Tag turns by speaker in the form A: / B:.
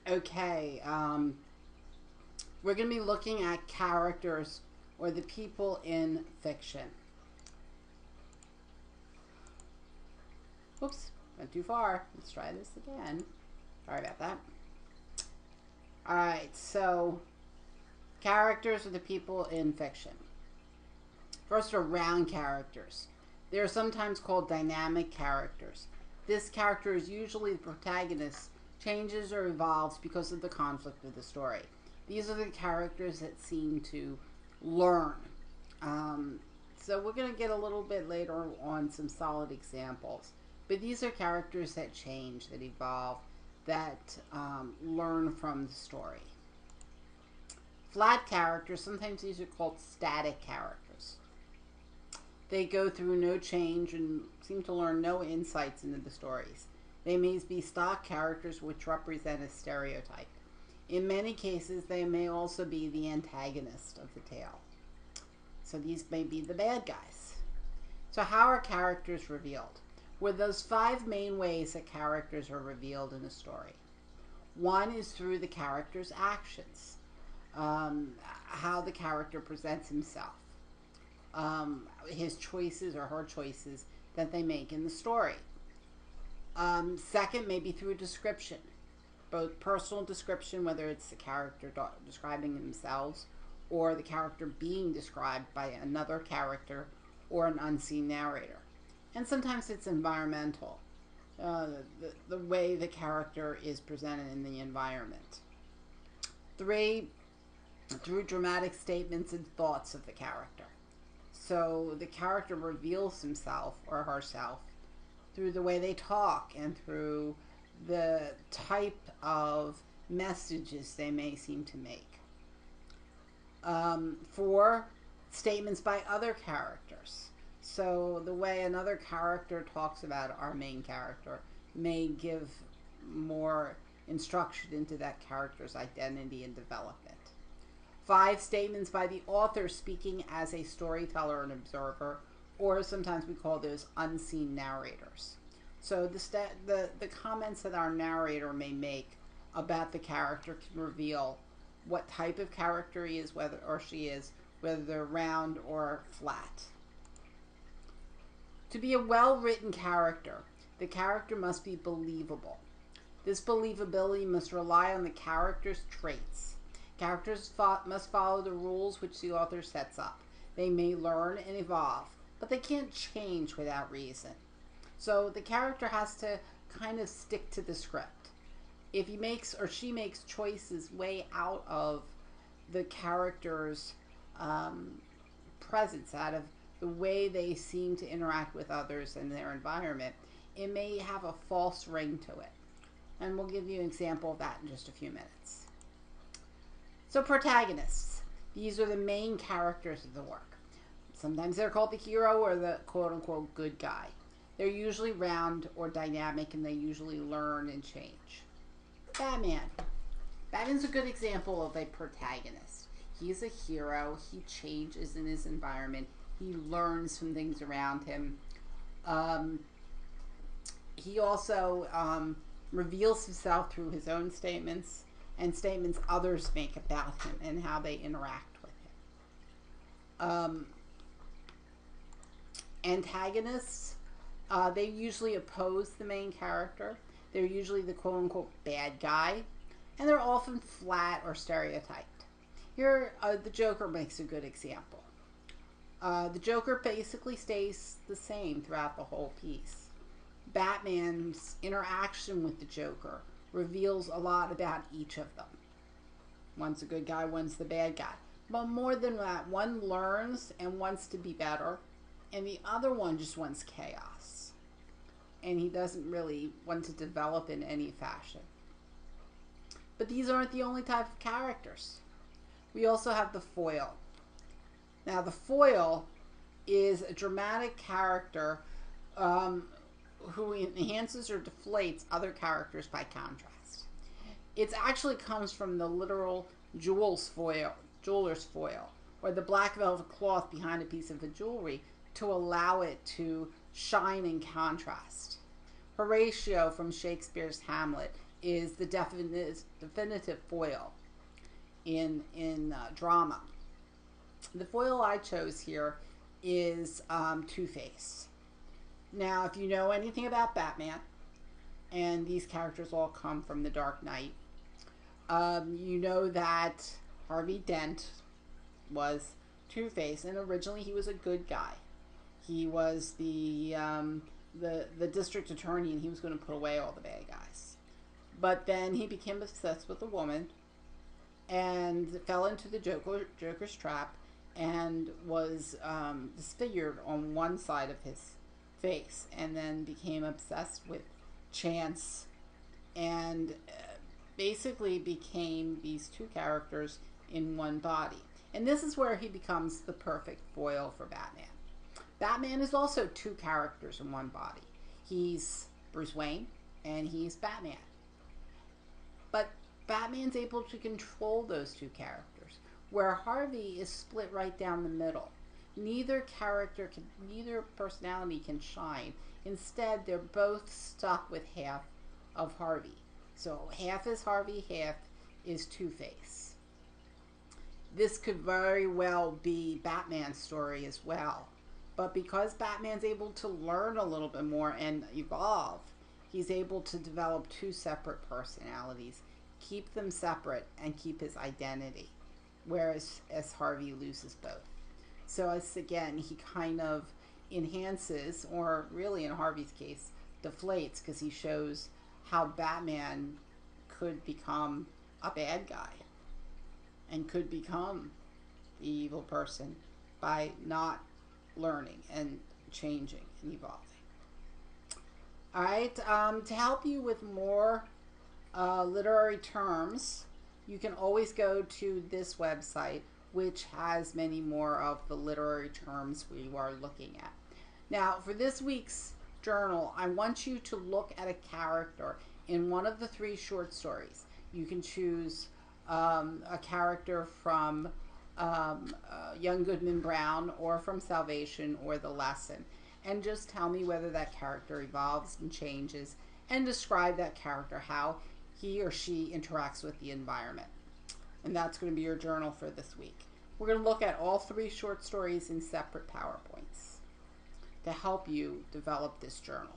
A: Okay, we're going to be looking at characters or the people in fiction. Oops, went too far. Let's try this again. Sorry about that. Alright, so characters are the people in fiction. First are round characters. They are sometimes called dynamic characters. This character is usually the protagonist, changes or evolves because of the conflict of the story. These are the characters that seem to learn. So we're going to get a little bit later on some solid examples. But these are characters that change, that evolve, that learn from the story. Flat characters, sometimes these are called static characters. They go through no change and seem to learn no insights into the stories. They may be stock characters which represent a stereotype. In many cases, they may also be the antagonist of the tale. So these may be the bad guys. So how are characters revealed? With those 5 main ways that characters are revealed in a story. One is through the character's actions. How the character presents himself. His choices or her choices that they make in the story. Second, maybe through description. Both personal description, whether it's the character describing themselves or the character being described by another character or an unseen narrator. And sometimes it's environmental, the way the character is presented in the environment. 3, through dramatic statements and thoughts of the character. So the character reveals himself or herself through the way they talk and through the type of messages they may seem to make. 4, statements by other characters. So the way another character talks about our main character may give more instruction into that character's identity and development. 5, statements by the author speaking as a storyteller and observer, or sometimes we call those unseen narrators. So the comments that our narrator may make about the character can reveal what type of character he is, whether or she is, whether they're round or flat. To be a well-written character, the character must be believable. This believability must rely on the character's traits. Characters must follow the rules which the author sets up. They may learn and evolve, but they can't change without reason. So the character has to kind of stick to the script. If he makes or she makes choices way out of the character's presence, out of the way they seem to interact with others in their environment, it may have a false ring to it. And we'll give you an example of that in just a few minutes. So protagonists. These are the main characters of the work. Sometimes they're called the hero or the quote-unquote good guy. They're usually round or dynamic, and they usually learn and change. Batman. Batman's a good example of a protagonist. He's a hero. He changes in his environment. He learns from things around him. He also reveals himself through his own statements and statements others make about him and how they interact with him. Antagonists, they usually oppose the main character. They're usually the quote-unquote bad guy, and they're often flat or stereotyped. Here, the Joker makes a good example. The Joker basically stays the same throughout the whole piece. Batman's interaction with the Joker reveals a lot about each of them. One's a good guy, one's the bad guy. But more than that, one learns and wants to be better, and the other one just wants chaos. And he doesn't really want to develop in any fashion. But these aren't the only type of characters. We also have the foil. Now, the foil is a dramatic character who enhances or deflates other characters by contrast. It actually comes from the literal jeweler's foil, or the black velvet cloth behind a piece of the jewelry to allow it to shine in contrast. Horatio from Shakespeare's Hamlet is the definitive foil in drama. The foil I chose here is Two-Face. Now, if you know anything about Batman, and these characters all come from the Dark Knight, you know that Harvey Dent was Two-Face, and originally he was a good guy. He was the district attorney, and he was going to put away all the bad guys. But then he became obsessed with a woman, and fell into the Joker's trap, and was disfigured on one side of his face, and then became obsessed with Chance, and basically became these two characters in one body. And this is where he becomes the perfect foil for Batman. Batman is also two characters in one body. He's Bruce Wayne and he's Batman. But Batman's able to control those two characters, where Harvey is split right down the middle. Neither personality can shine. Instead, they're both stuck with half of Harvey. So half is Harvey, half is Two-Face. This could very well be Batman's story as well. But because Batman's able to learn a little bit more and evolve, he's able to develop two separate personalities, keep them separate, and keep his identity. Whereas Harvey loses both. So as again, he kind of enhances, or really in Harvey's case, deflates, because he shows how Batman could become a bad guy and could become the evil person by not learning and changing and evolving. All right, to help you with more literary terms, you can always go to this website, which has many more of the literary terms we are looking at. Now, for this week's journal, I want you to look at a character in one of the three short stories. You can choose a character from Young Goodman Brown, or from Salvation, or The Lesson, and just tell me whether that character evolves and changes, and describe that character, how he or she interacts with the environment. And that's going to be your journal for this week. We're going to look at all three short stories in separate PowerPoints to help you develop this journal.